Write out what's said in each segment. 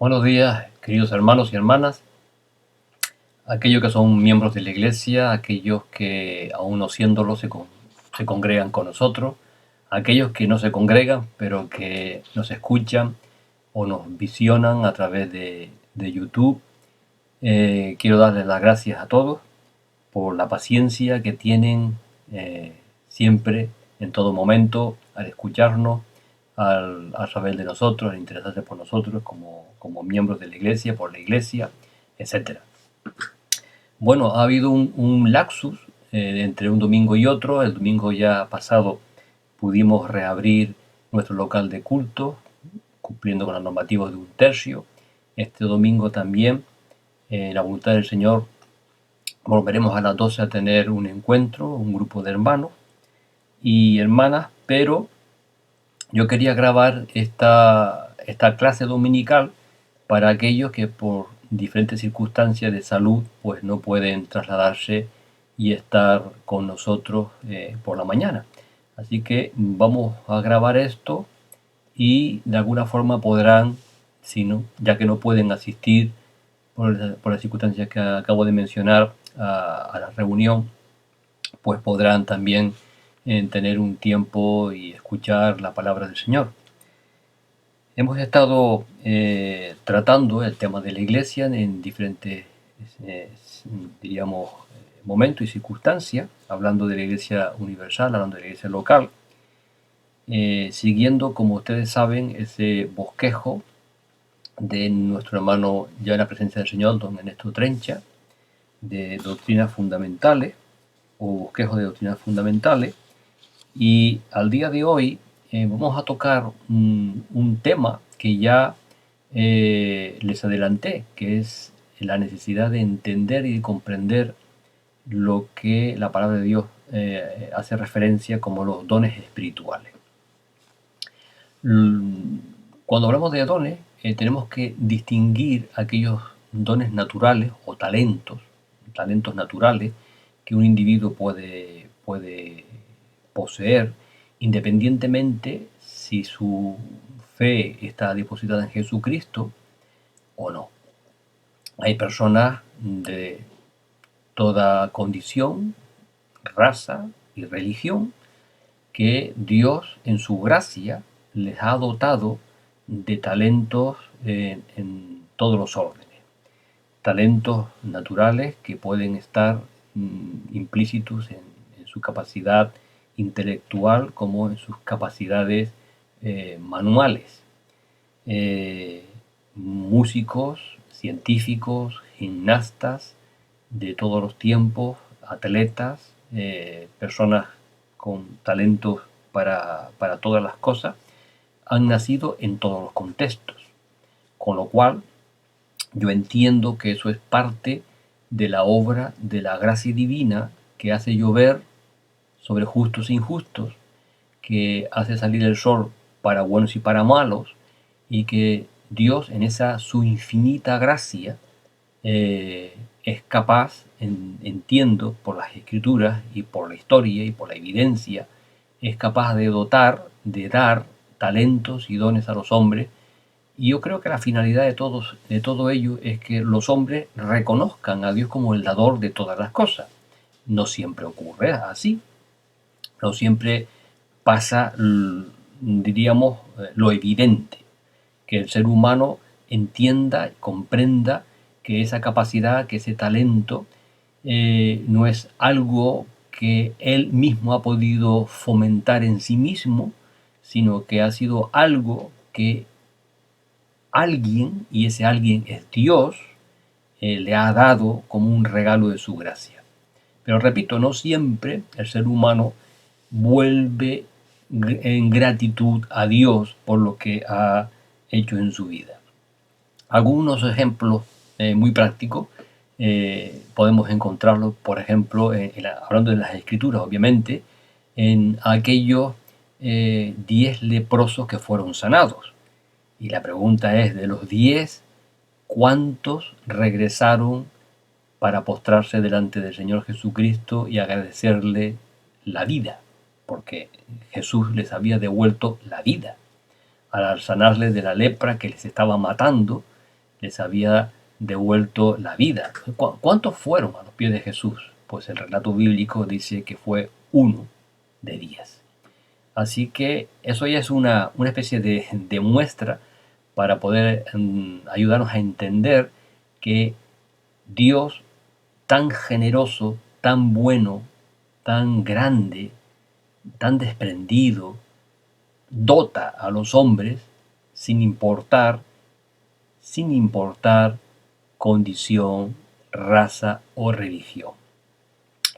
Buenos días, queridos hermanos y hermanas, aquellos que son miembros de la iglesia, aquellos que aún no siéndolo se congregan con nosotros, aquellos que no se congregan pero que nos escuchan o nos visionan a través de YouTube. Quiero darles las gracias a todos por la paciencia que tienen siempre, en todo momento, al escucharnos, a saber de nosotros, al interesarse por nosotros como miembros de la iglesia, por la iglesia, etcétera. Bueno, ha habido un lapsus entre un domingo y otro. El domingo ya pasado pudimos reabrir nuestro local de culto, cumpliendo con la normativa de un tercio. Este domingo también, la voluntad del Señor, volveremos a las 12 a tener un encuentro, un grupo de hermanos y hermanas, pero yo quería grabar esta clase dominical para aquellos que por diferentes circunstancias de salud pues no pueden trasladarse y estar con nosotros por la mañana. Así que vamos a grabar esto y de alguna forma podrán, si no, ya que no pueden asistir por las circunstancias que acabo de mencionar a la reunión, pues podrán también tener un tiempo y escuchar la palabra del Señor. Hemos estado tratando el tema de la iglesia en diferentes, diríamos, momentos y circunstancias, hablando de la iglesia universal, hablando de la iglesia local, siguiendo, como ustedes saben, ese bosquejo de nuestro hermano ya en la presencia del Señor, don Ernesto Trencha, de doctrinas fundamentales, o bosquejo de doctrinas fundamentales, y al día de hoy vamos a tocar un tema que ya les adelanté, que es la necesidad de entender y de comprender lo que la palabra de Dios hace referencia como los dones espirituales. Cuando hablamos de dones, tenemos que distinguir aquellos dones naturales o talentos naturales que un individuo puede poseer, independientemente si su fe está depositada en Jesucristo o no. Hay personas de toda condición, raza y religión que Dios en su gracia les ha dotado de talentos en todos los órdenes. Talentos naturales que pueden estar implícitos en su capacidad intelectual como en sus capacidades manuales. Músicos, científicos, gimnastas de todos los tiempos, atletas, personas con talentos para todas las cosas, han nacido en todos los contextos, con lo cual yo entiendo que eso es parte de la obra de la gracia divina que hace llover sobre justos e injustos, que hace salir el sol para buenos y para malos, y que Dios en esa su infinita gracia es capaz, entiendo por las escrituras y por la historia y por la evidencia, es capaz de dotar, de dar talentos y dones a los hombres. Y yo creo que la finalidad de todo ello es que los hombres reconozcan a Dios como el dador de todas las cosas. No siempre ocurre así. No siempre pasa, diríamos, lo evidente. Que el ser humano entienda, comprenda que esa capacidad, que ese talento no es algo que él mismo ha podido fomentar en sí mismo, sino que ha sido algo que alguien, y ese alguien es Dios, le ha dado como un regalo de su gracia. Pero repito, no siempre el ser humano vuelve en gratitud a Dios por lo que ha hecho en su vida. Algunos ejemplos muy prácticos podemos encontrarlos, por ejemplo, hablando de las escrituras, obviamente, en aquellos 10 leprosos que fueron sanados. Y la pregunta es, de los 10, ¿cuántos regresaron para postrarse delante del Señor Jesucristo y agradecerle la vida? Porque Jesús les había devuelto la vida al sanarles de la lepra que les estaba matando, les había devuelto la vida. ¿Cuántos fueron a los pies de Jesús? Pues el relato bíblico dice que fue 1 de 10. Así que eso ya es una especie de muestra para poder ayudarnos a entender que Dios, tan generoso, tan bueno, tan grande, tan desprendido, dota a los hombres sin importar condición, raza o religión.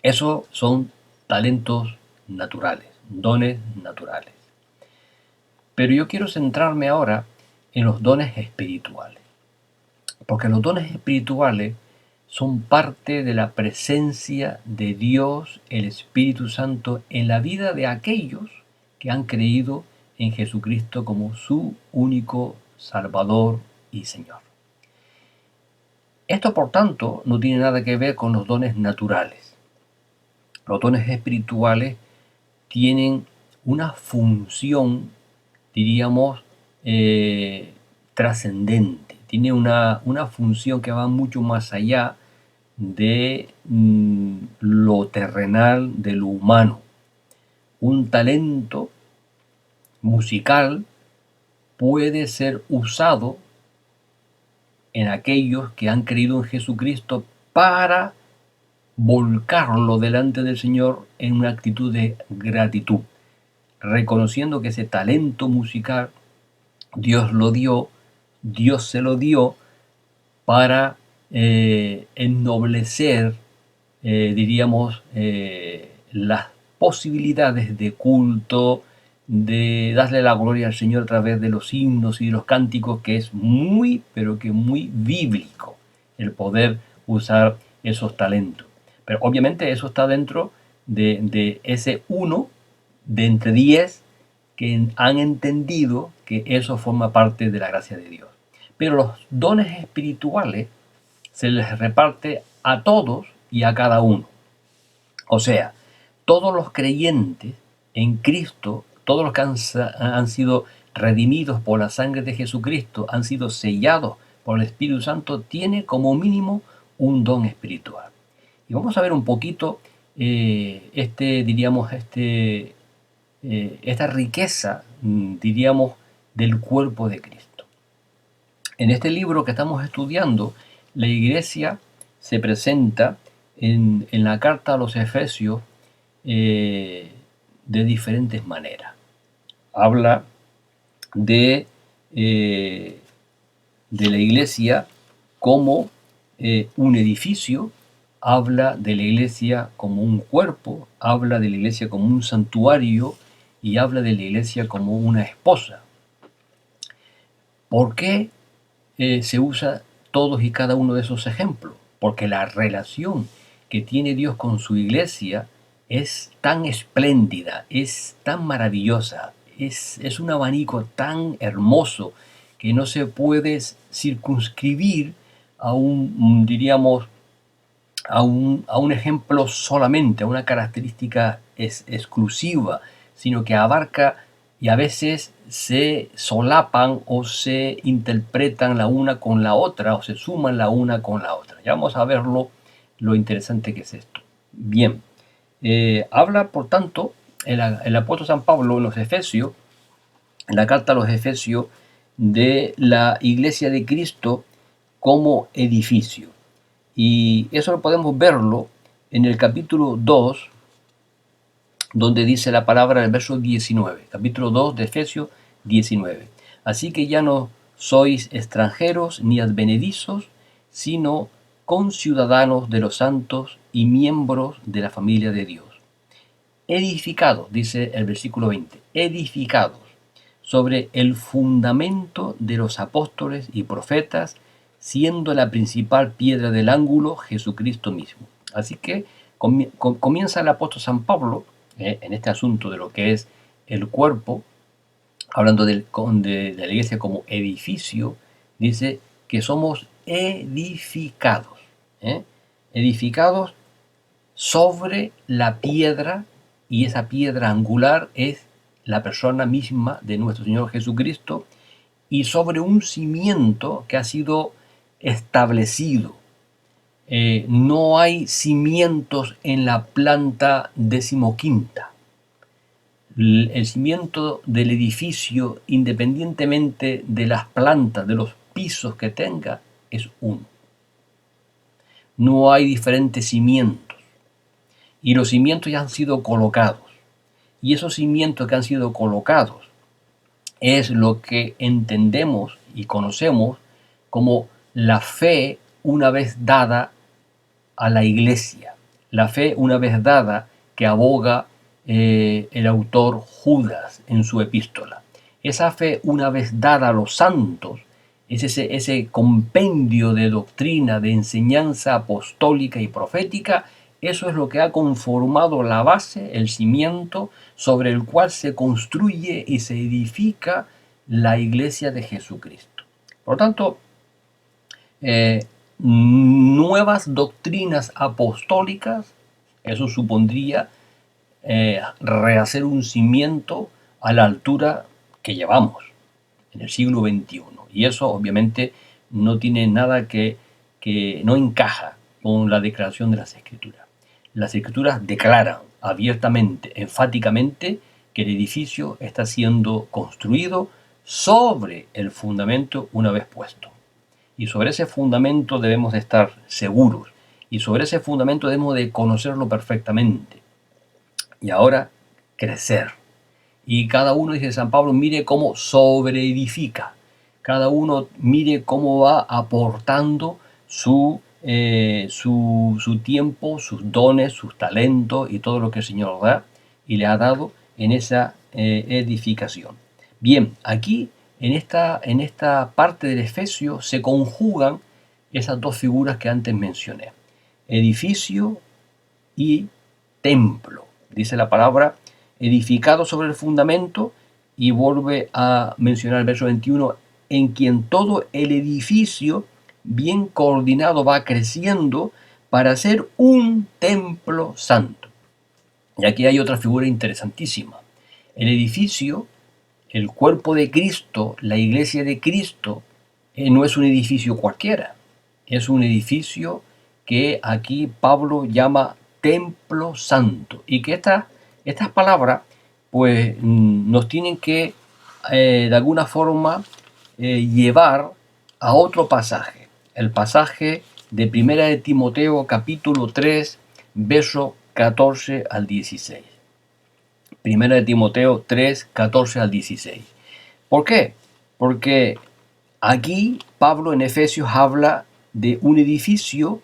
Esos son talentos naturales, dones naturales. Pero yo quiero centrarme ahora en los dones espirituales, porque los dones espirituales son parte de la presencia de Dios, el Espíritu Santo, en la vida de aquellos que han creído en Jesucristo como su único Salvador y Señor. Esto, por tanto, no tiene nada que ver con los dones naturales. Los dones espirituales tienen una función, diríamos, trascendente. Tiene una función que va mucho más allá de lo terrenal, de lo humano. Un talento musical puede ser usado en aquellos que han creído en Jesucristo para volcarlo delante del Señor en una actitud de gratitud, reconociendo que ese talento musical Dios lo dio, Dios se lo dio para ennoblecer, diríamos, las posibilidades de culto, de darle la gloria al Señor a través de los himnos y de los cánticos, que es muy, pero que muy bíblico el poder usar esos talentos. Pero obviamente eso está dentro de ese 1 de entre 10 que han entendido que eso forma parte de la gracia de Dios. Pero los dones espirituales se les reparte a todos y a cada uno. O sea, todos los creyentes en Cristo, todos los que han sido redimidos por la sangre de Jesucristo, han sido sellados por el Espíritu Santo, tiene como mínimo un don espiritual. Y vamos a ver un poquito esta riqueza, diríamos, del cuerpo de Cristo. En este libro que estamos estudiando, la Iglesia se presenta en la carta a los Efesios de diferentes maneras. Habla de la Iglesia como un edificio, habla de la Iglesia como un cuerpo, habla de la Iglesia como un santuario y habla de la Iglesia como una esposa. ¿Por qué se usa todos y cada uno de esos ejemplos? Porque la relación que tiene Dios con su Iglesia es tan espléndida, es tan maravillosa, es un abanico tan hermoso que no se puede circunscribir a diríamos, a un ejemplo solamente, a una característica exclusiva, sino que abarca y a veces se solapan o se interpretan la una con la otra o se suman la una con la otra. Ya vamos a verlo, lo interesante que es esto. Bien, habla por tanto el apóstol San Pablo en los Efesios, en la carta a los Efesios, de la Iglesia de Cristo como edificio. Y eso podemos verlo en el capítulo 2, donde dice la palabra en el verso 19, capítulo 2 de Efesios 19. Así que ya no sois extranjeros ni advenedizos, sino conciudadanos de los santos y miembros de la familia de Dios. Edificados, dice el versículo 20, edificados sobre el fundamento de los apóstoles y profetas, siendo la principal piedra del ángulo Jesucristo mismo. Así que comienza el apóstol San Pablo en este asunto de lo que es el cuerpo, hablando de la iglesia como edificio, dice que somos edificados, edificados sobre la piedra, y esa piedra angular es la persona misma de nuestro Señor Jesucristo, y sobre un cimiento que ha sido establecido. No hay cimientos en la planta 15ª. El cimiento del edificio, independientemente de las plantas, de los pisos que tenga, es uno. No hay diferentes cimientos. Y los cimientos ya han sido colocados. Y esos cimientos que han sido colocados es lo que entendemos y conocemos como la fe una vez dada a la iglesia. La fe una vez dada que aboga el autor Judas en su epístola. Esa fe una vez dada a los santos es ese compendio de doctrina, de enseñanza apostólica y profética. Eso es lo que ha conformado la base, el cimiento sobre el cual se construye y se edifica la iglesia de Jesucristo. Por lo tanto, nuevas doctrinas apostólicas, eso supondría rehacer un cimiento a la altura que llevamos en el siglo XXI. Y eso obviamente no tiene nada que no encaja con la declaración de las Escrituras. Las Escrituras declaran abiertamente, enfáticamente, que el edificio está siendo construido sobre el fundamento una vez puesto. Y sobre ese fundamento debemos de estar seguros. Y sobre ese fundamento debemos de conocerlo perfectamente. Y ahora, crecer. Y cada uno, dice San Pablo, mire cómo sobreedifica. Cada uno mire cómo va aportando su tiempo, sus dones, sus talentos y todo lo que el Señor da y le ha dado en esa edificación. Bien, aquí en esta parte del Efesio se conjugan esas dos figuras que antes mencioné. Edificio y templo. Dice la palabra edificado sobre el fundamento y vuelve a mencionar el verso 21, en quien todo el edificio bien coordinado va creciendo para ser un templo santo. Y aquí hay otra figura interesantísima. El edificio, el cuerpo de Cristo, la iglesia de Cristo, no es un edificio cualquiera. Es un edificio que aquí Pablo llama templo santo. Y que estas palabras pues nos tienen que de alguna forma llevar a otro pasaje. El pasaje de 1 de Timoteo capítulo 3, verso 14 al 16. 1 de Timoteo 3, 14 al 16. ¿Por qué? Porque aquí Pablo en Efesios habla de un edificio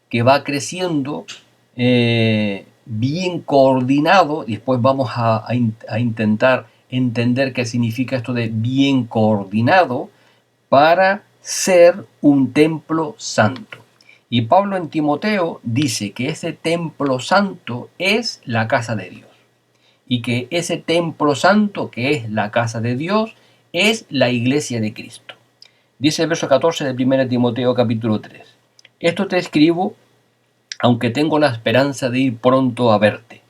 que va creciendo bien coordinado. Después vamos a intentar entender qué significa esto de bien coordinado para ser un templo santo. Y Pablo en Timoteo dice que ese templo santo es la casa de Dios. Y que ese templo santo, que es la casa de Dios, es la iglesia de Cristo. Dice el verso 14 de 1 Timoteo capítulo 3. Esto te escribo, aunque tengo la esperanza de ir pronto a verte,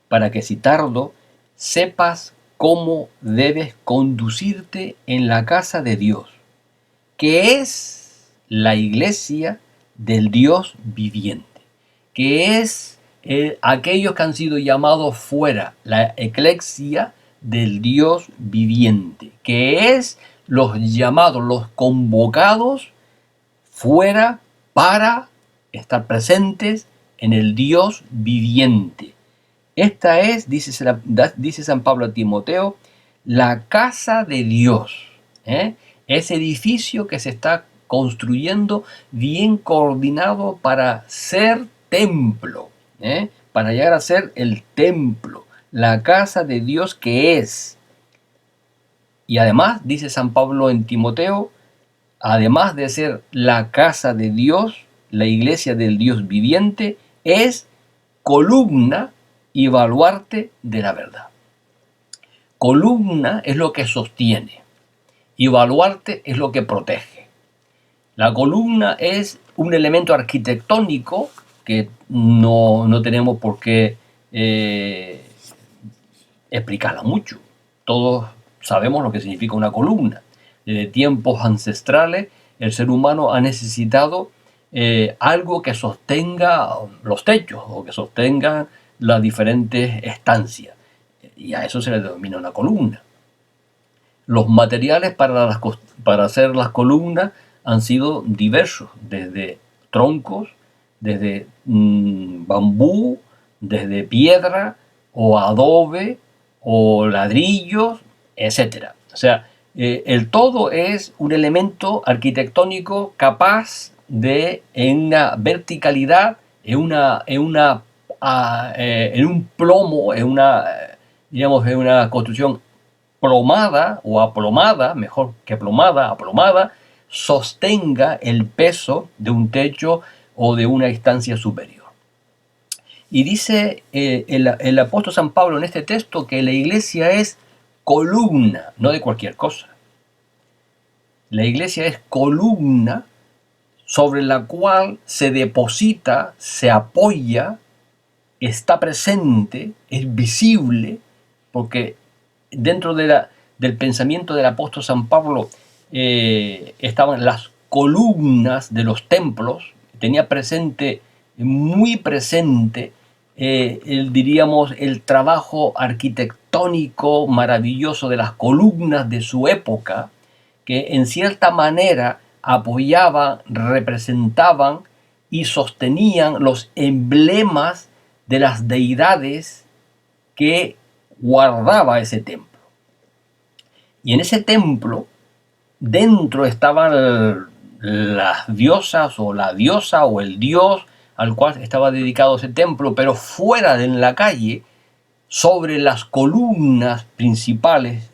para que si tardo, sepas cómo debes conducirte en la casa de Dios, que es la iglesia del Dios viviente, que es aquellos que han sido llamados fuera, la eclesia del Dios viviente, que es los llamados, los convocados fuera para estar presentes en el Dios viviente. Esta es, dice San Pablo a Timoteo, la casa de Dios. Ese edificio que se está construyendo bien coordinado para ser templo, para llegar a ser el templo, la casa de Dios que es. Y además, dice San Pablo en Timoteo, además de ser la casa de Dios, la iglesia del Dios viviente, es columna y baluarte de la verdad. Columna es lo que sostiene y baluarte es lo que protege. La columna es un elemento arquitectónico que no tenemos por qué explicarla mucho. Todos sabemos lo que significa una columna. Desde tiempos ancestrales el ser humano ha necesitado algo que sostenga los techos o que sostenga las diferentes estancias. Y a eso se le denomina una columna. Los materiales para hacer las columnas han sido diversos, desde troncos, desde bambú, desde piedra, o adobe, o ladrillos, etc. O sea, el todo es un elemento arquitectónico capaz de, en una verticalidad, en un plomo, digamos, en una construcción plomada o aplomada, mejor que plomada, aplomada, sostenga el peso de un techo o de una instancia superior. Y dice el apóstol San Pablo en este texto que la iglesia es columna, no de cualquier cosa. La iglesia es columna sobre la cual se deposita, se apoya, está presente, es visible, porque dentro del pensamiento del apóstol San Pablo estaban las columnas de los templos, tenía presente, muy presente, diríamos, el trabajo arquitectónico maravilloso de las columnas de su época, que en cierta manera apoyaban, representaban y sostenían los emblemas de las deidades que guardaba ese templo. Y en ese templo, dentro estaban las diosas o la diosa o el dios al cual estaba dedicado ese templo, pero fuera de en la calle, sobre las columnas principales,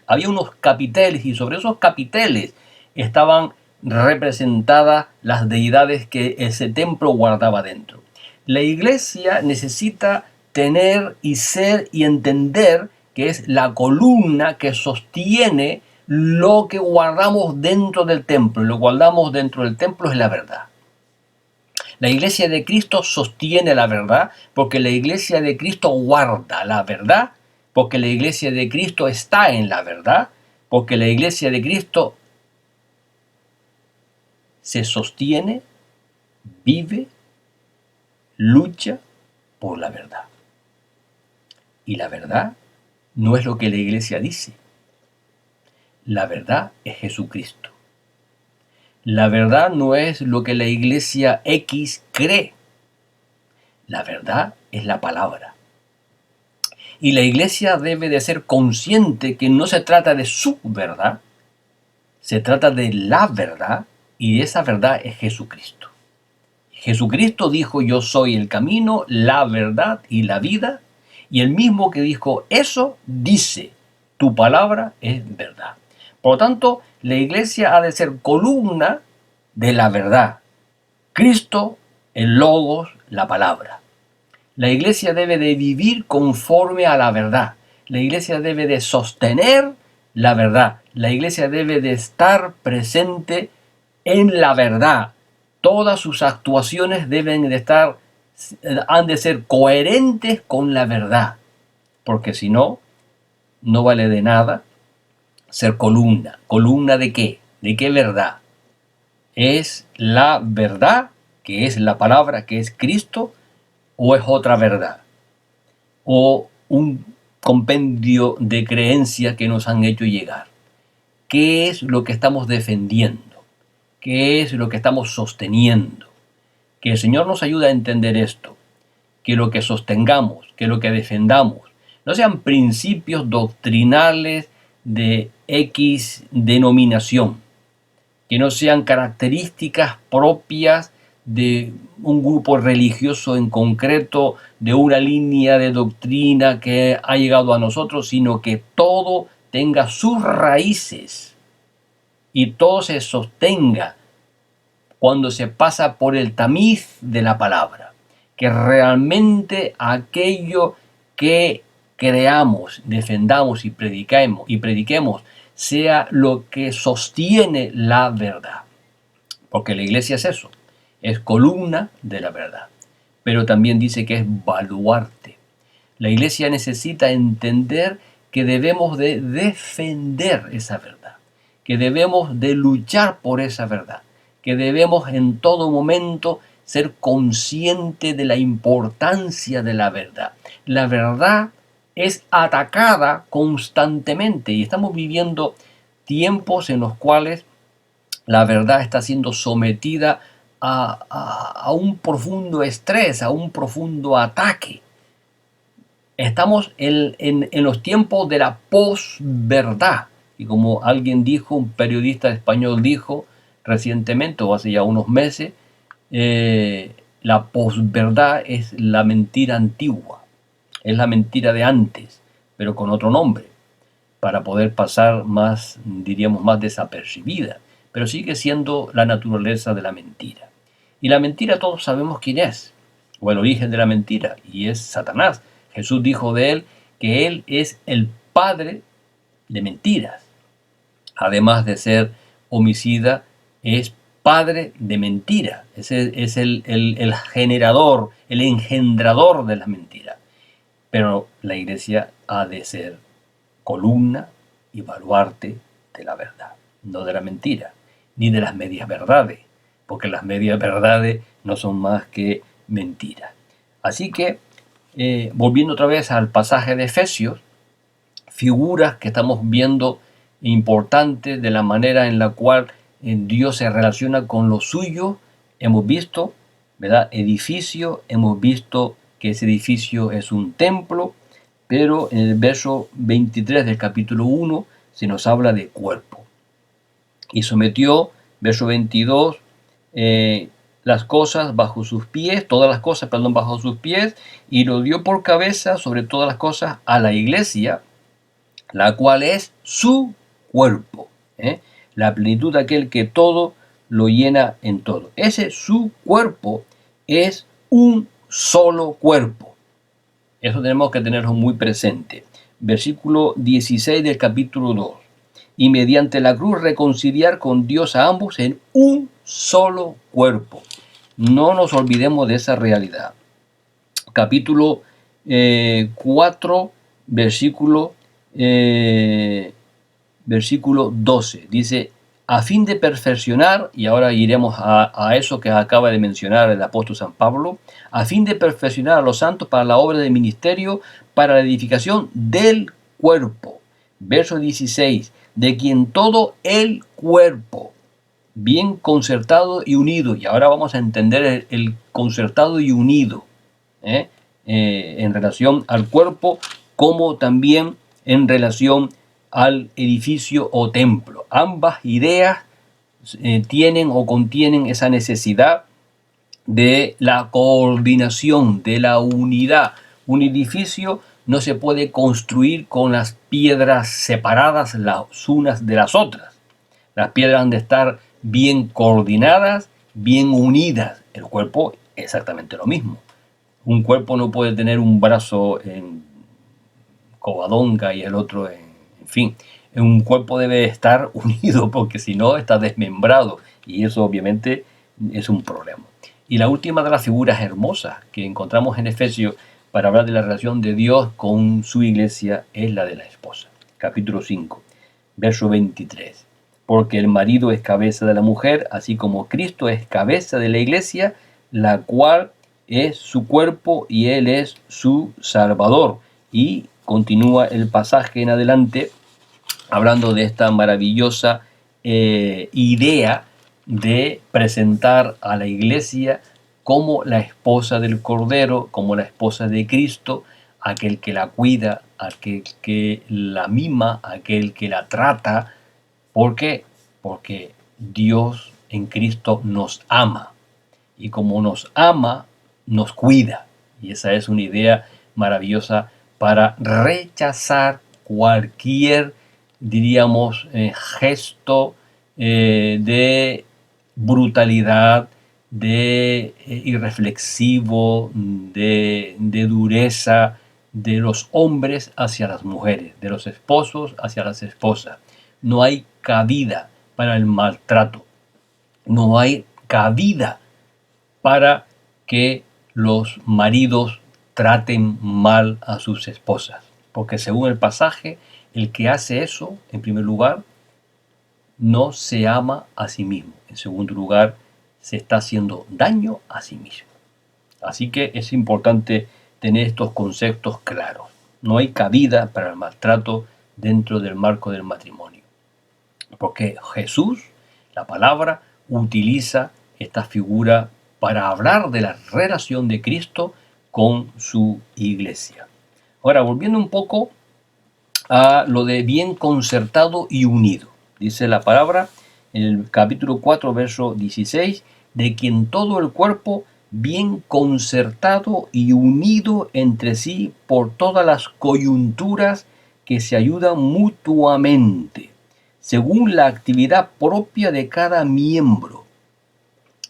había unos capiteles y sobre esos capiteles estaban representadas las deidades que ese templo guardaba dentro. La iglesia necesita tener y ser y entender que es la columna que sostiene lo que guardamos dentro del templo. Lo que guardamos dentro del templo es la verdad. La iglesia de Cristo sostiene la verdad porque la iglesia de Cristo guarda la verdad, porque la iglesia de Cristo está en la verdad, porque la iglesia de Cristo se sostiene, vive, lucha por la verdad. Y la verdad no es lo que la iglesia dice. La verdad es Jesucristo. La verdad no es lo que la iglesia X cree. La verdad es la palabra. Y la iglesia debe de ser consciente que no se trata de su verdad, se trata de la verdad, y esa verdad es Jesucristo. Jesucristo dijo: yo soy el camino, la verdad y la vida, y el mismo que dijo eso dice: tu palabra es verdad. Por lo tanto, la iglesia ha de ser columna de la verdad. Cristo, el Logos, la palabra. La iglesia debe de vivir conforme a la verdad. La iglesia debe de sostener la verdad. La iglesia debe de estar presente en la verdad. Todas sus actuaciones han de ser coherentes con la verdad. Porque si no, no vale de nada ser columna. ¿Columna de qué? ¿De qué verdad? ¿Es la verdad, que es la palabra, que es Cristo, o es otra verdad? ¿O un compendio de creencias que nos han hecho llegar? ¿Qué es lo que estamos defendiendo? ¿Qué es lo que estamos sosteniendo? Que el Señor nos ayude a entender esto. Que lo que sostengamos, que lo que defendamos, no sean principios doctrinales de X denominación, que no sean características propias de un grupo religioso en concreto, de una línea de doctrina que ha llegado a nosotros, sino que todo tenga sus raíces y todo se sostenga cuando se pasa por el tamiz de la palabra. Que realmente aquello que creamos, defendamos y prediquemos sea lo que sostiene la verdad. Porque la iglesia es eso, es columna de la verdad. Pero también dice que es baluarte. La iglesia necesita entender que debemos de defender esa verdad. que debemos de luchar por esa verdad, que debemos en todo momento ser conscientes de la importancia de la verdad. La verdad es atacada constantemente y estamos viviendo tiempos en los cuales la verdad está siendo sometida a un profundo estrés, a un profundo ataque. Estamos en los tiempos de la posverdad. Y como alguien dijo, un periodista español dijo recientemente, o hace ya unos meses, la posverdad es la mentira antigua, es la mentira de antes, pero con otro nombre, para poder pasar más, diríamos, más desapercibida, pero sigue siendo la naturaleza de la mentira. Y la mentira todos sabemos quién es, o el origen de la mentira, y es Satanás. Jesús dijo de él que él es el padre de mentiras. Además de ser homicida, es padre de mentira. Ese es el generador, el engendrador de las mentiras. Pero la iglesia ha de ser columna y baluarte de la verdad, no de la mentira, ni de las medias verdades, porque las medias verdades no son más que mentiras. Así que, volviendo otra vez al pasaje de Efesios, figuras que estamos viendo importantes de la manera en la cual Dios se relaciona con lo suyo. Hemos visto, ¿verdad?, edificio, hemos visto que ese edificio es un templo, pero en el verso 23 del capítulo 1 se nos habla de cuerpo. Y sometió, verso 22, las cosas bajo sus pies, todas las cosas, perdón, bajo sus pies, y lo dio por cabeza sobre todas las cosas a la iglesia, la cual es su cuerpo, la plenitud de aquel que todo lo llena en todo. Ese su cuerpo es un solo cuerpo. Eso tenemos que tenerlo muy presente. Versículo 16 del capítulo 2. Y mediante la cruz reconciliar con Dios a ambos en un solo cuerpo. No nos olvidemos de esa realidad. Capítulo 4, versículo 12. Dice, a fin de perfeccionar, y ahora iremos a eso que acaba de mencionar el apóstol San Pablo, a fin de perfeccionar a los santos para la obra del ministerio, para la edificación del cuerpo. Verso 16, de quien todo el cuerpo, bien concertado y unido, y ahora vamos a entender el concertado y unido, en relación al cuerpo, como también en relación al edificio o templo. Ambas ideas tienen o contienen esa necesidad de la coordinación, de la unidad. Un edificio no se puede construir con las piedras separadas las unas de las otras. Las piedras han de estar bien coordinadas, bien unidas. El cuerpo es exactamente lo mismo. Un cuerpo no puede tener un brazo en Covadonga y el otro en fin. Un cuerpo debe estar unido porque si no está desmembrado y eso obviamente es un problema. Y la última de las figuras hermosas que encontramos en Efesios para hablar de la relación de Dios con su iglesia es la de la esposa. Capítulo 5, verso 23. Porque el marido es cabeza de la mujer, así como Cristo es cabeza de la iglesia, la cual es su cuerpo y él es su salvador. Y continúa el pasaje en adelante hablando de esta maravillosa idea de presentar a la iglesia como la esposa del Cordero, como la esposa de Cristo, aquel que la cuida, aquel que la mima, aquel que la trata. ¿Por qué? Porque Dios en Cristo nos ama. Y como nos ama, nos cuida. Y esa es una idea maravillosa para rechazar cualquier, diríamos, gesto de brutalidad, de irreflexivo, de dureza de los hombres hacia las mujeres, de los esposos hacia las esposas. No hay cabida para el maltrato. No hay cabida para que los maridos traten mal a sus esposas. Porque según el pasaje, el que hace eso, en primer lugar, no se ama a sí mismo. En segundo lugar, se está haciendo daño a sí mismo. Así que es importante tener estos conceptos claros. No hay cabida para el maltrato dentro del marco del matrimonio. Porque Jesús, la palabra, utiliza esta figura para hablar de la relación de Cristo con su iglesia. Ahora, volviendo un poco a lo de bien concertado y unido. Dice la palabra en el capítulo 4, verso 16, de quien todo el cuerpo bien concertado y unido entre sí por todas las coyunturas que se ayudan mutuamente, según la actividad propia de cada miembro,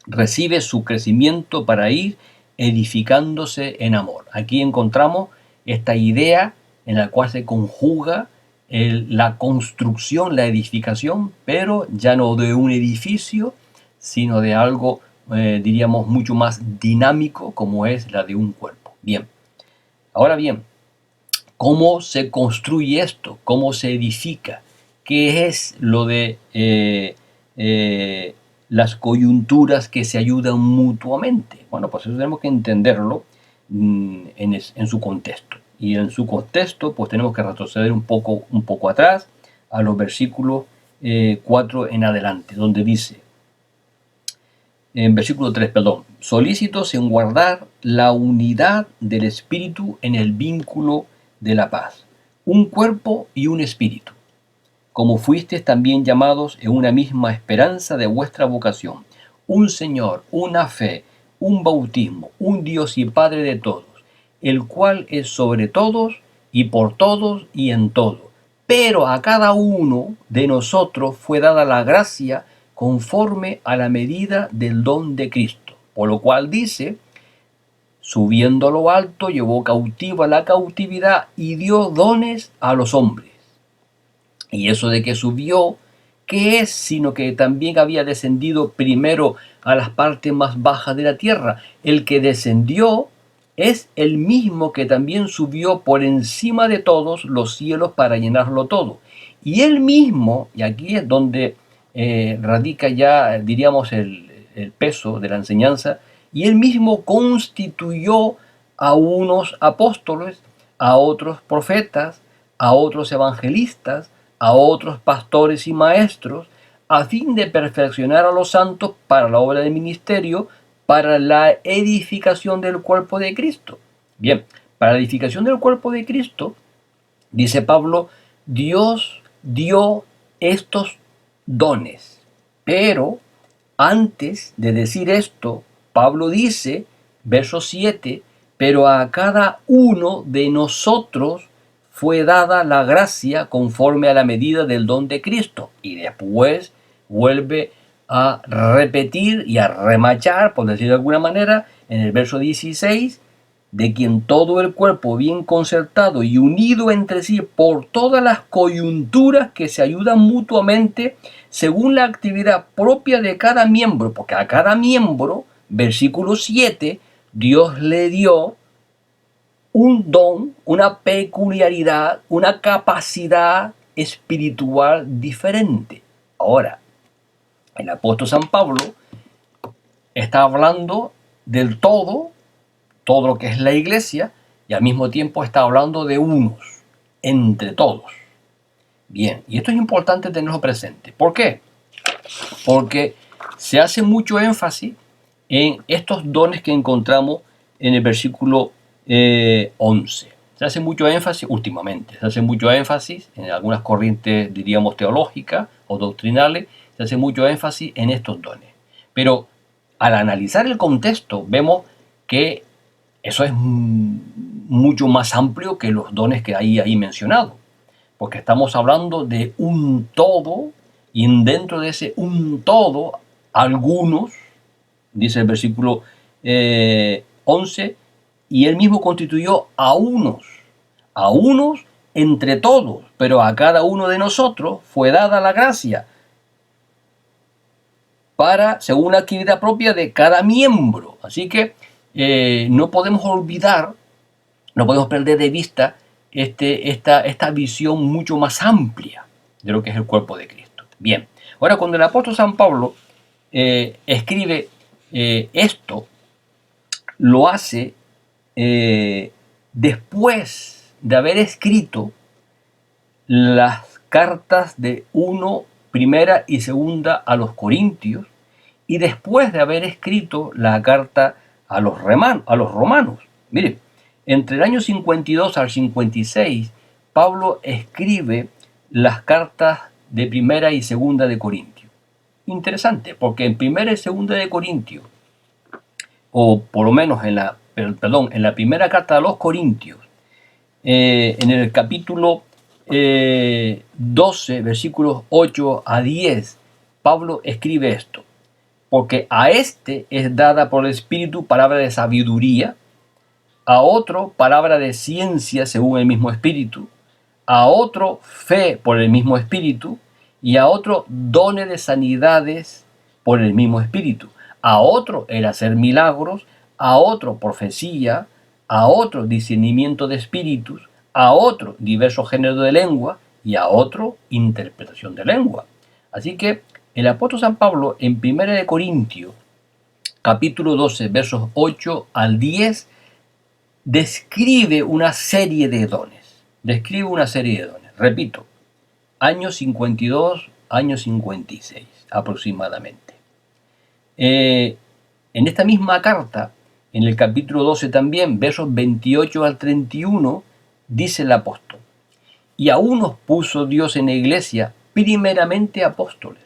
recibe su crecimiento para ir edificándose en amor. Aquí encontramos esta idea en la cual se conjuga la construcción, la edificación, pero ya no de un edificio, sino de algo, diríamos, mucho más dinámico, como es la de un cuerpo. Bien, ahora bien, ¿cómo se construye esto? ¿Cómo se edifica? ¿Qué es lo de las coyunturas que se ayudan mutuamente? Bueno, pues eso tenemos que entenderlo en su contexto. Y en su contexto, pues tenemos que retroceder un poco atrás, a los versículos 4 en adelante, donde dice, en versículo 3, perdón, solícitos en guardar la unidad del espíritu en el vínculo de la paz, un cuerpo y un espíritu, como fuisteis también llamados en una misma esperanza de vuestra vocación, un Señor, una fe, un bautismo, un Dios y Padre de todos, el cual es sobre todos y por todos y en todo. Pero a cada uno de nosotros fue dada la gracia conforme a la medida del don de Cristo. Por lo cual dice, subiendo a lo alto, llevó cautiva la cautividad y dio dones a los hombres. Y eso de que subió, ¿qué es? Sino que también había descendido primero a las partes más bajas de la tierra. El que descendió es el mismo que también subió por encima de todos los cielos para llenarlo todo. Y él mismo, y aquí es donde radica ya, diríamos, el peso de la enseñanza, y él mismo constituyó a unos apóstoles, a otros profetas, a otros evangelistas, a otros pastores y maestros, a fin de perfeccionar a los santos para la obra del ministerio, para la edificación del cuerpo de Cristo. Bien, para la edificación del cuerpo de Cristo, dice Pablo, Dios dio estos dones. Pero antes de decir esto, Pablo dice, verso 7, pero a cada uno de nosotros fue dada la gracia conforme a la medida del don de Cristo. Y después vuelve a repetir y a remachar, por decirlo de alguna manera, en el verso 16, de quien todo el cuerpo bien concertado y unido entre sí por todas las coyunturas que se ayudan mutuamente según la actividad propia de cada miembro, porque a cada miembro, versículo 7, Dios le dio un don, una peculiaridad, una capacidad espiritual diferente. Ahora, el apóstol San Pablo está hablando del todo lo que es la iglesia, y al mismo tiempo está hablando de unos, entre todos. Bien, y esto es importante tenerlo presente. ¿Por qué? Porque se hace mucho énfasis en estos dones que encontramos en el versículo 11. Se hace mucho énfasis últimamente, se hace mucho énfasis en algunas corrientes, diríamos, teológicas o doctrinales, se hace mucho énfasis en estos dones. Pero al analizar el contexto, vemos que eso es mucho más amplio que los dones que hay ahí mencionados, porque estamos hablando de un todo, y dentro de ese un todo, algunos, dice el versículo 11, y él mismo constituyó a unos entre todos, pero a cada uno de nosotros fue dada la gracia para, según la actividad propia de cada miembro. Así que no podemos olvidar, no podemos perder de vista esta visión mucho más amplia de lo que es el cuerpo de Cristo. Bien, Ahora, cuando el apóstol San Pablo escribe esto, lo hace después de haber escrito las cartas de primera y segunda a los Corintios, y después de haber escrito la carta a los romanos. Mire, entre el año 52 al 56, Pablo escribe las cartas de primera y segunda de Corintios. Interesante, porque en primera y segunda de Corintios, o por lo menos en la primera carta a los Corintios, en el capítulo 12, versículos 8 a 10, Pablo escribe esto: porque a este es dada por el Espíritu palabra de sabiduría, a otro palabra de ciencia según el mismo Espíritu, a otro fe por el mismo Espíritu, y a otro dones de sanidades por el mismo Espíritu, a otro el hacer milagros, a otro profecía, a otro discernimiento de espíritus, a otro diversos géneros de lengua, y a otro interpretación de lengua. Así que el apóstol San Pablo en 1 Corintios, capítulo 12, versos 8 al 10, describe una serie de dones. Repito, año 52, año 56 aproximadamente. En esta misma carta, en el capítulo 12 también, versos 28 al 31, dice el apóstol: y a unos puso Dios en la iglesia primeramente apóstoles,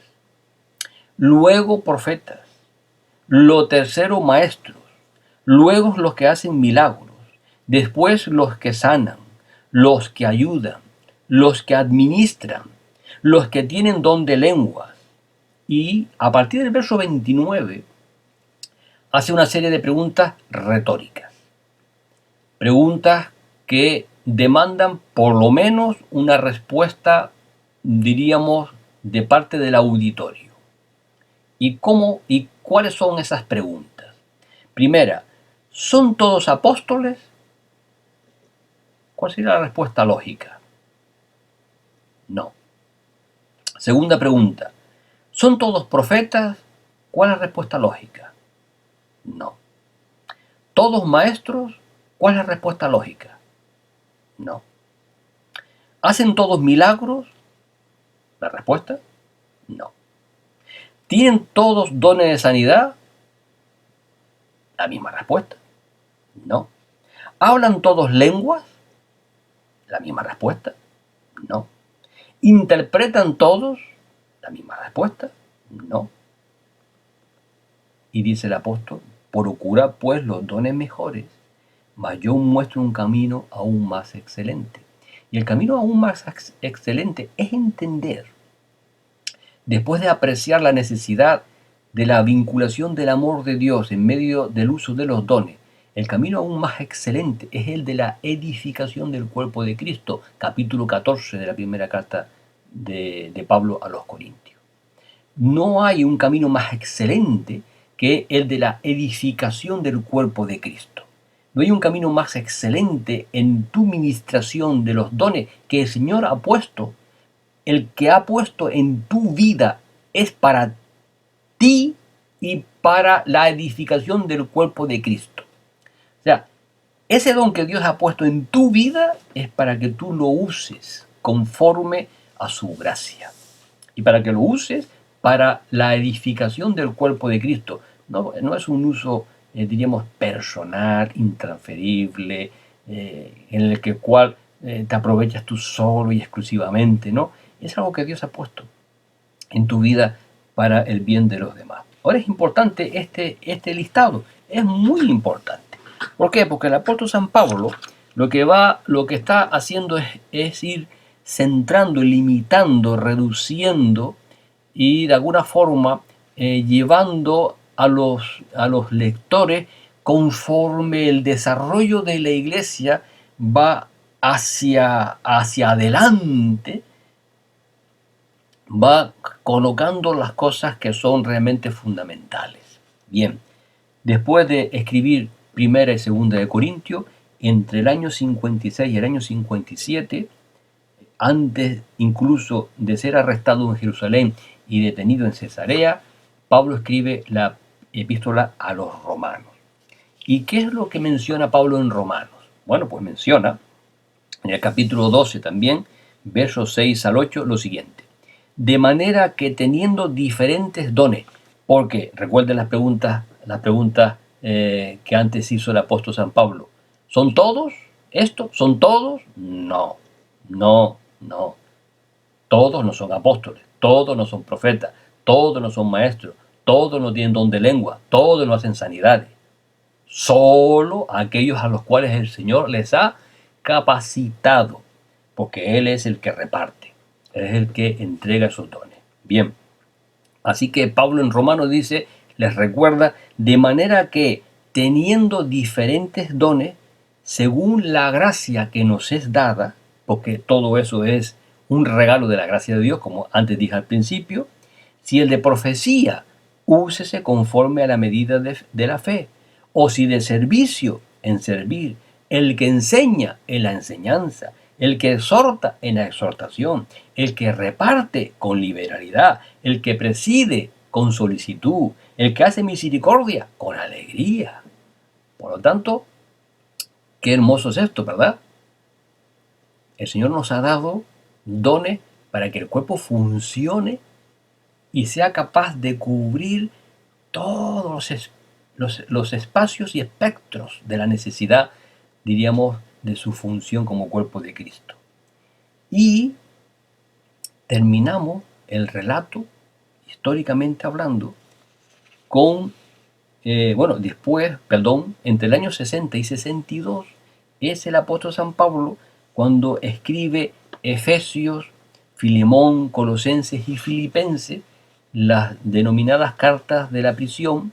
luego profetas, lo tercero maestros, luego los que hacen milagros, después los que sanan, los que ayudan, los que administran, los que tienen don de lenguas. Y a partir del verso 29 hace una serie de preguntas retóricas, preguntas que demandan por lo menos una respuesta, diríamos, de parte del auditorio. ¿Y cuáles son esas preguntas? Primera, ¿son todos apóstoles? ¿Cuál sería la respuesta lógica? No. Segunda pregunta, ¿son todos profetas? ¿Cuál es la respuesta lógica? No. ¿Todos maestros? ¿Cuál es la respuesta lógica? No. ¿Hacen todos milagros? ¿La respuesta? No. ¿Tienen todos dones de sanidad? La misma respuesta. No. ¿Hablan todos lenguas? La misma respuesta. No. ¿Interpretan todos? La misma respuesta. No. Y dice el apóstol: procura pues los dones mejores, mas yo muestro un camino aún más excelente. Y el camino aún más excelente es entender, después de apreciar la necesidad de la vinculación del amor de Dios en medio del uso de los dones, el camino aún más excelente es el de la edificación del cuerpo de Cristo, capítulo 14 de la primera carta de Pablo a los Corintios. No hay un camino más excelente que el de la edificación del cuerpo de Cristo. No hay un camino más excelente en tu ministración de los dones que el Señor ha puesto. El que ha puesto en tu vida es para ti y para la edificación del cuerpo de Cristo. O sea, ese don que Dios ha puesto en tu vida es para que tú lo uses conforme a su gracia. Y para que lo uses para la edificación del cuerpo de Cristo. No es un uso, diríamos, personal, intransferible, en el cual te aprovechas tú solo y exclusivamente, ¿no? Es algo que Dios ha puesto en tu vida para el bien de los demás. Ahora es importante este listado, es muy importante. ¿Por qué? Porque el apóstol San Pablo lo que está haciendo es ir centrando, limitando, reduciendo y de alguna forma llevando a los lectores conforme el desarrollo de la iglesia va hacia adelante, va colocando las cosas que son realmente fundamentales. Bien, después de escribir primera y segunda de Corintios, entre el año 56 y el año 57, antes incluso de ser arrestado en Jerusalén y detenido en Cesarea, Pablo escribe la epístola a los romanos. ¿Y qué es lo que menciona Pablo en Romanos? Bueno, pues menciona en el capítulo 12 también, versos 6 al 8, lo siguiente. De manera que teniendo diferentes dones, porque recuerden las preguntas que antes hizo el apóstol San Pablo, ¿son todos esto? ¿Son todos? No, no, no. Todos no son apóstoles, todos no son profetas, todos no son maestros, todos no tienen don de lengua, todos no hacen sanidades. Solo aquellos a los cuales el Señor les ha capacitado, porque Él es el que reparte, Él es el que entrega esos dones. Bien, así que Pablo en Romanos dice, les recuerda, de manera que teniendo diferentes dones, según la gracia que nos es dada, porque todo eso es un regalo de la gracia de Dios, como antes dije al principio, si el de profecía, úsese conforme a la medida de la fe, o si de servicio, en servir, el que enseña en la enseñanza, el que exhorta en la exhortación, el que reparte con liberalidad, el que preside con solicitud, el que hace misericordia con alegría. Por lo tanto, qué hermoso es esto, ¿verdad? El Señor nos ha dado dones para que el cuerpo funcione y sea capaz de cubrir todos los espacios y espectros de la necesidad, diríamos, de su función como cuerpo de Cristo. Y terminamos el relato, históricamente hablando, con, entre el año 60 y 62, es el apóstol San Pablo cuando escribe Efesios, Filemón, Colosenses y Filipenses, las denominadas cartas de la prisión,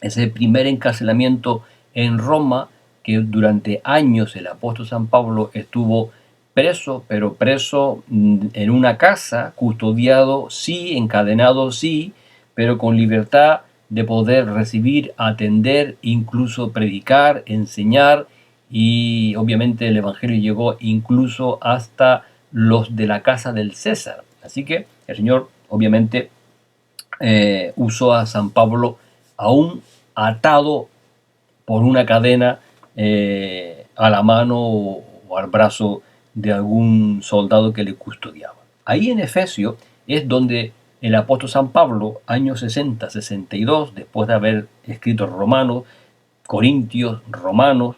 ese primer encarcelamiento en Roma, que durante años el apóstol San Pablo estuvo preso, pero preso en una casa, custodiado sí, encadenado sí, pero con libertad de poder recibir, atender, incluso predicar, enseñar, y obviamente el Evangelio llegó incluso hasta los de la casa del César. Así que el Señor obviamente usó a San Pablo aún atado por una cadena a la mano o al brazo de algún soldado que le custodiaba. Ahí en Efesios es donde el apóstol San Pablo, años 60, 62, después de haber escrito Romanos, Corintios, Romanos,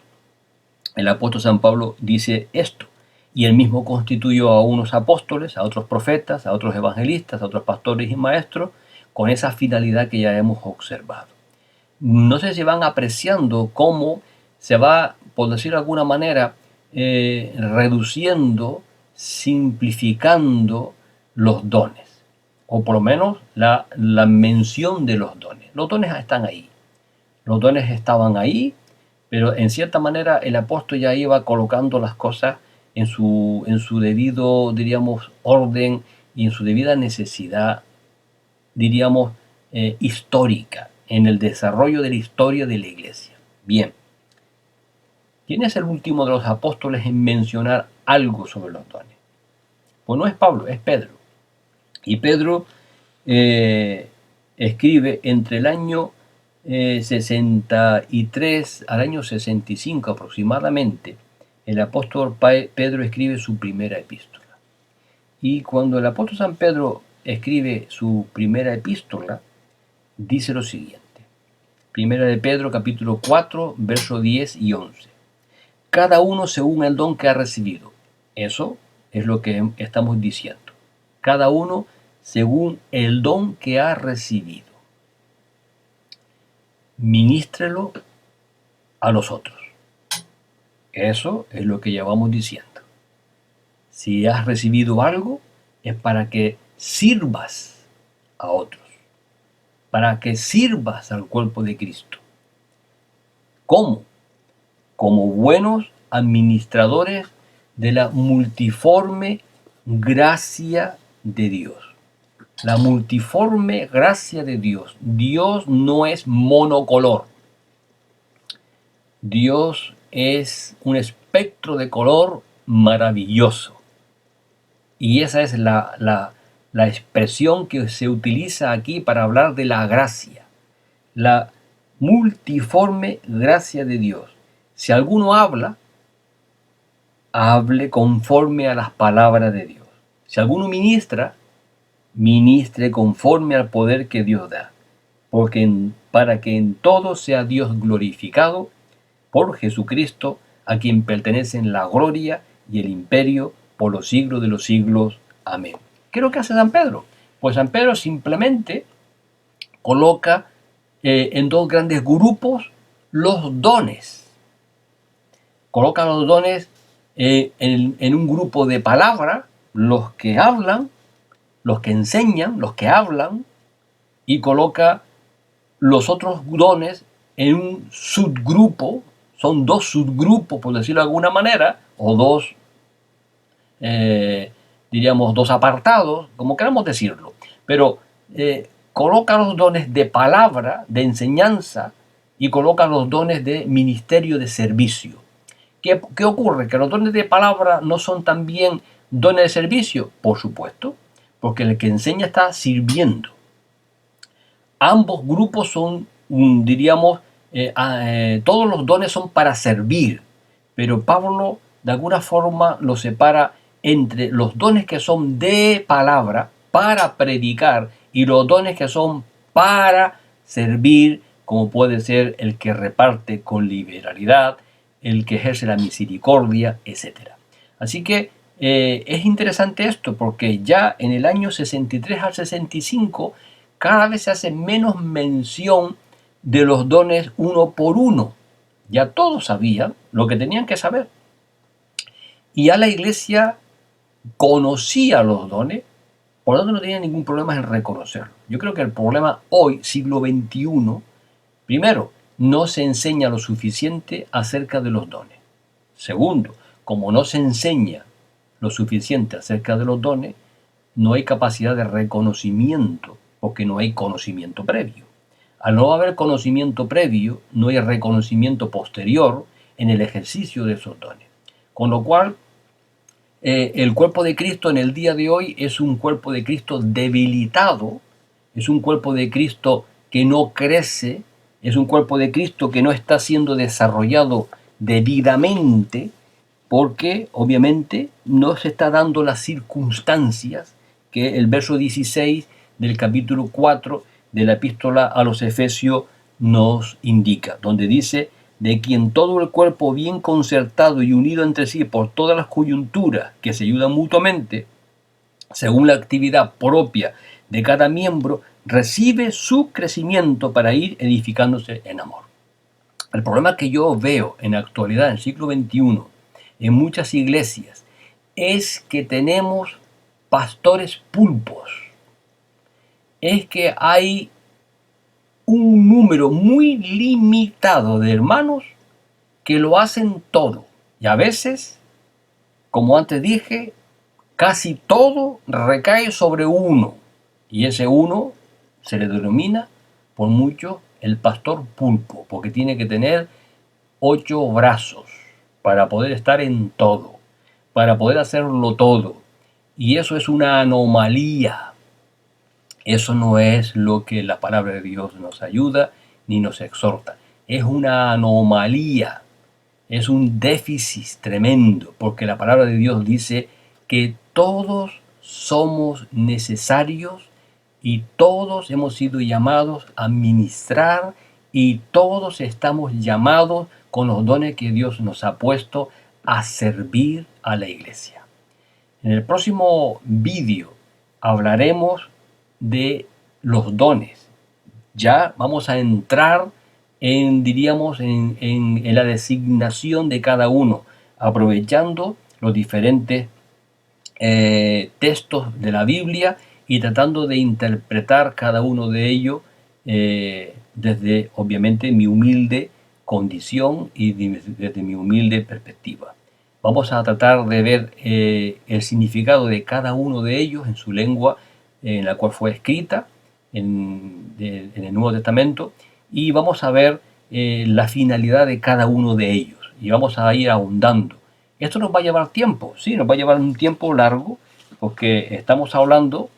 el apóstol San Pablo dice esto. Y él mismo constituyó a unos apóstoles, a otros profetas, a otros evangelistas, a otros pastores y maestros, con esa finalidad que ya hemos observado. No sé si van apreciando cómo se va, por decir de alguna manera, reduciendo, simplificando los dones, o por lo menos la mención de los dones. Los dones están ahí, los dones estaban ahí, pero en cierta manera el apóstol ya iba colocando las cosas en su debido, diríamos, orden y en su debida necesidad, diríamos, histórica, en el desarrollo de la historia de la iglesia. Bien, ¿quién es el último de los apóstoles en mencionar algo sobre los dones? Pues no es Pablo, es Pedro. Y Pedro escribe entre el año 63 al año 65 aproximadamente. El apóstol Pedro escribe su primera epístola. Y cuando el apóstol San Pedro escribe su primera epístola, dice lo siguiente. Primera de Pedro, capítulo 4, versos 10 y 11. Cada uno según el don que ha recibido. Eso es lo que estamos diciendo. Cada uno según el don que ha recibido. Ministrelo a los otros. Eso es lo que llevamos diciendo. Si has recibido algo, es para que sirvas a otros, para que sirvas al cuerpo de Cristo. ¿Cómo? Como buenos administradores de la multiforme gracia de Dios. La multiforme gracia de Dios. Dios no es monocolor. Dios es un espectro de color maravilloso. Y esa es la expresión que se utiliza aquí para hablar de la gracia, la multiforme gracia de Dios. Si alguno habla, hable conforme a las palabras de Dios. Si alguno ministra, ministre conforme al poder que Dios da, para que en todo sea Dios glorificado por Jesucristo, a quien pertenecen la gloria y el imperio por los siglos de los siglos. Amén. ¿Qué es lo que hace San Pedro? Pues San Pedro simplemente coloca en dos grandes grupos los dones. Coloca los dones en un grupo de palabra, los que hablan, los que enseñan, los que hablan, y coloca los otros dones en un subgrupo. Son dos subgrupos, por decirlo de alguna manera, o dos, diríamos, dos apartados, como queramos decirlo. Pero coloca los dones de palabra, de enseñanza, y coloca los dones de ministerio de servicio. ¿Qué ocurre? ¿Que los dones de palabra no son también dones de servicio? Por supuesto, porque el que enseña está sirviendo. Ambos grupos son, diríamos, todos los dones son para servir, pero Pablo de alguna forma los separa entre los dones que son de palabra para predicar y los dones que son para servir, como puede ser el que reparte con liberalidad, el que ejerce la misericordia, etc. Así que es interesante esto porque ya en el año 63 al 65 cada vez se hace menos mención de los dones uno por uno. Ya todos sabían lo que tenían que saber. Y ya la iglesia conocía los dones, por lo tanto no tenía ningún problema en reconocerlos. Yo creo que el problema hoy, siglo XXI, primero, no se enseña lo suficiente acerca de los dones. Segundo, como no se enseña lo suficiente acerca de los dones, no hay capacidad de reconocimiento, porque no hay conocimiento previo. Al no haber conocimiento previo, no hay reconocimiento posterior en el ejercicio de esos dones. Con lo cual, el cuerpo de Cristo en el día de hoy es un cuerpo de Cristo debilitado, es un cuerpo de Cristo que no crece, es un cuerpo de Cristo que no está siendo desarrollado debidamente, porque obviamente no se está dando las circunstancias que el verso 16 del capítulo 4 de la epístola a los Efesios nos indica, donde dice: de quien todo el cuerpo bien concertado y unido entre sí por todas las coyunturas que se ayudan mutuamente, según la actividad propia de cada miembro, recibe su crecimiento para ir edificándose en amor. El problema que yo veo en la actualidad, en el siglo XXI, en muchas iglesias, es que tenemos pastores pulpos. Es que hay un número muy limitado de hermanos que lo hacen todo. Y a veces, como antes dije, casi todo recae sobre uno. Y ese uno se le denomina por mucho el pastor pulpo, porque tiene que tener 8 brazos para poder estar en todo, para poder hacerlo todo. Y eso es una anomalía. Eso no es lo que la palabra de Dios nos ayuda ni nos exhorta. Es una anomalía, es un déficit tremendo, porque la palabra de Dios dice que todos somos necesarios y todos hemos sido llamados a ministrar y todos estamos llamados con los dones que Dios nos ha puesto a servir a la iglesia. En el próximo vídeo hablaremos de los dones. Ya vamos a entrar diríamos, en la designación de cada uno, aprovechando los diferentes textos de la Biblia y tratando de interpretar cada uno de ellos desde, obviamente, mi humilde condición y desde mi humilde perspectiva. Vamos a tratar de ver el significado de cada uno de ellos en su lengua en la cual fue escrita en el Nuevo Testamento, y vamos a ver la finalidad de cada uno de ellos y vamos a ir ahondando. Esto nos va a llevar tiempo, sí, nos va a llevar un tiempo largo, porque estamos hablando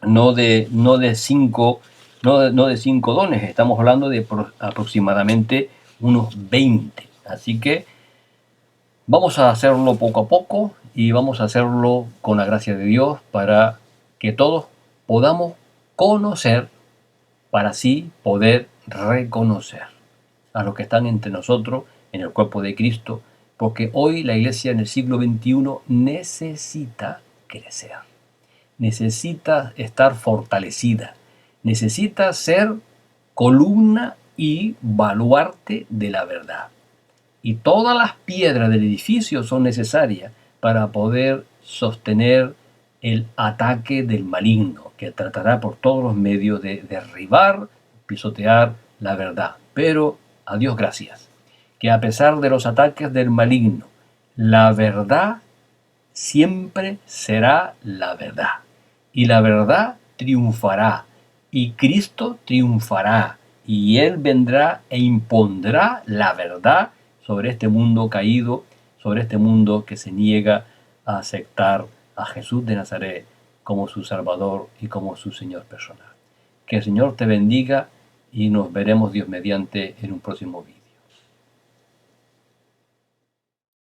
no de 5 dones, estamos hablando de aproximadamente unos 20. Así que vamos a hacerlo poco a poco y vamos a hacerlo con la gracia de Dios para que todos podamos conocer, para así poder reconocer a los que están entre nosotros en el cuerpo de Cristo, porque hoy la iglesia en el siglo XXI necesita crecer, necesita estar fortalecida, necesita ser columna y baluarte de la verdad. Y todas las piedras del edificio son necesarias para poder sostener el ataque del maligno, que tratará por todos los medios de derribar, pisotear la verdad. Pero a Dios gracias, que a pesar de los ataques del maligno, la verdad siempre será la verdad. Y la verdad triunfará. Y Cristo triunfará. Y Él vendrá e impondrá la verdad sobre este mundo caído, sobre este mundo que se niega a aceptar a Jesús de Nazaret como su Salvador y como su Señor personal. Que el Señor te bendiga y nos veremos Dios mediante en un próximo vídeo.